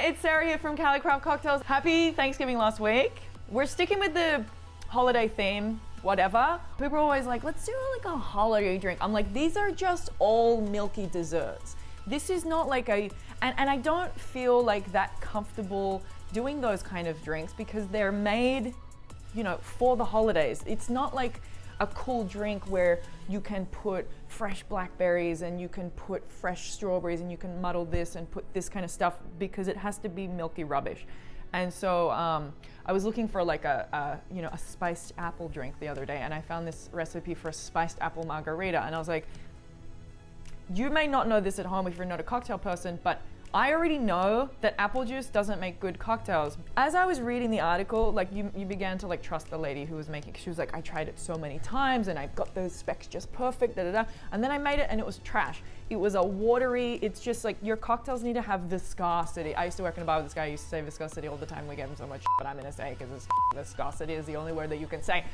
it's Sarah here from Cali Craft Cocktails. Happy Thanksgiving last week. We're sticking with the holiday theme, whatever. People are always like, let's do like a holiday drink. I'm like, these are just all milky desserts. This is not like and I don't feel like that comfortable doing those kind of drinks because they're made, you know, for the holidays. It's not like a cool drink where you can put fresh blackberries and you can put fresh strawberries and you can muddle this and put this kind of stuff because it has to be milky rubbish. And so I was looking for like a spiced apple drink the other day, and I found this recipe for a spiced apple margarita, and I was like, you may not know this at home if you're not a cocktail person, but I already know that apple juice doesn't make good cocktails. As I was reading the article, like you began to like trust the lady who was making, she was like, I tried it so many times and I've got those specs just perfect, da da da. And then I made it and it was trash. It was a watery, it's just like your cocktails need to have viscosity. I used to work in a bar with this guy who used to say viscosity all the time. We gave him so much shit, but I'm gonna say because viscosity is the only word that you can say.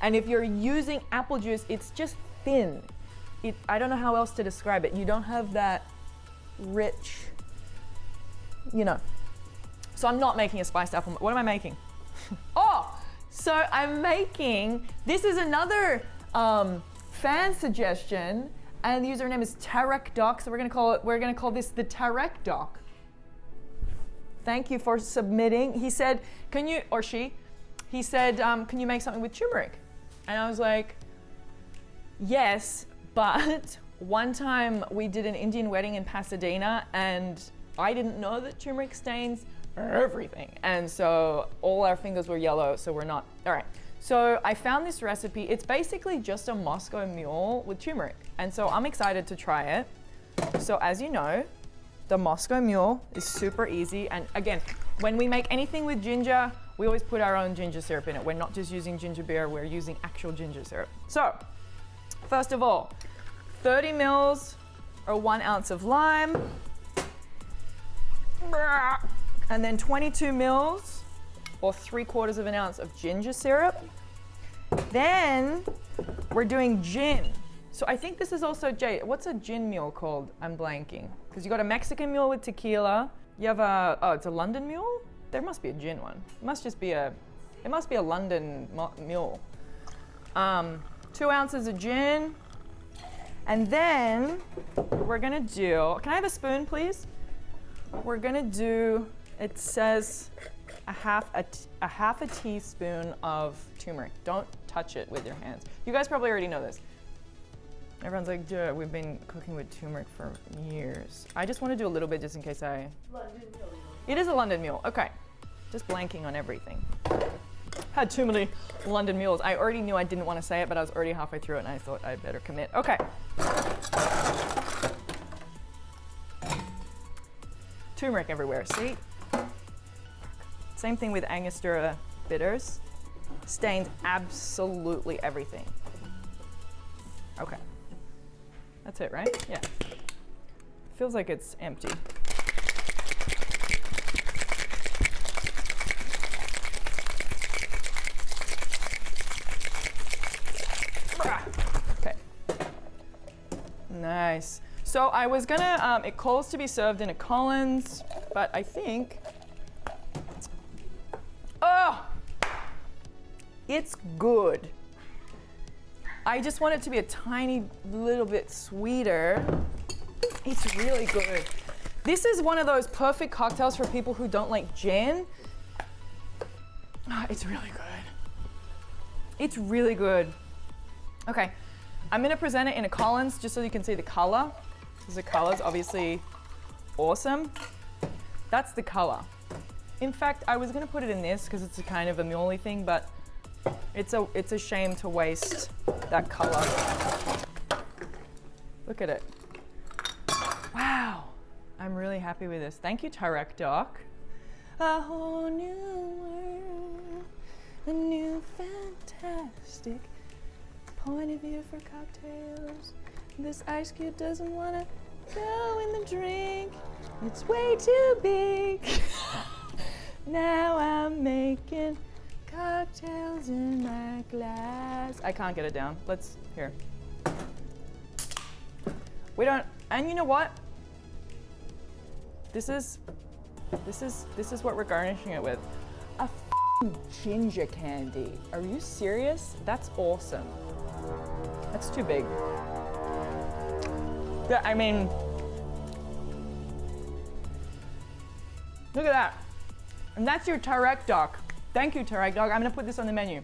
And if you're using apple juice, it's just thin. I don't know how else to describe it. You don't have that rich, you know. So I'm not making a spiced apple. What am I making? So I'm making, this is another fan suggestion, and the username is TAREQDOC. So we're gonna call this the TAREQDOC. Thank you for submitting. He said, can you, or she, he said, can you make something with turmeric? And I was like, yes, but one time we did an Indian wedding in Pasadena and I didn't know that turmeric stains everything. And so all our fingers were yellow, so we're not, all right. So I found this recipe. It's basically just a Moscow Mule with turmeric. And so I'm excited to try it. So as you know, the Moscow Mule is super easy. And again, when we make anything with ginger, we always put our own ginger syrup in it. We're not just using ginger beer, we're using actual ginger syrup. So first of all, 30 mils or 1 ounce of lime, and then 22 mils or 3/4 of an ounce of ginger syrup. Then we're doing gin. So I think this is also, Jay, what's a gin mule called? I'm blanking. Because you got a Mexican mule with tequila. You have it's a London mule? There must be a gin one. It must be a London mule. 2 ounces of gin. And then we're gonna do, can I have a spoon, please? We're gonna do, it says a half a teaspoon of turmeric. Don't touch it with your hands. You guys probably already know this. Everyone's like, dude, we've been cooking with turmeric for years. I just want to do a little bit just in case London Mule. It is a London Mule, okay. Just blanking on everything. Had too many London Mules. I already knew I didn't want to say it, but I was already halfway through it and I thought I'd better commit. Okay. Turmeric everywhere, see? Same thing with Angostura bitters. Stains absolutely everything. Okay. That's it, right? Yeah. Feels like it's empty. Okay. Nice. So I was gonna, it calls to be served in a Collins, but I think, it's good. I just want it to be a tiny little bit sweeter. It's really good. This is one of those perfect cocktails for people who don't like gin. It's really good. It's really good. Okay, I'm gonna present it in a Collins just so you can see the color. Because the color's obviously awesome. That's the color. In fact, I was gonna put it in this because it's a kind of a muley thing, but it's a shame to waste that color. Look at it. Wow, I'm really happy with this. Thank you, TAREQDOC. A whole new world, a new fantastic point of view for cocktails. This ice cube doesn't wanna go in the drink. It's way too big. Now I'm making cocktails in my glass. I can't get it down. Let's, here. We don't, and you know what? This is This is what we're garnishing it with. A ginger candy. Are you serious? That's awesome. That's too big. Yeah, I mean, look at that. And that's your TAREQDOC. Thank you, TAREQDOC. I'm gonna put this on the menu.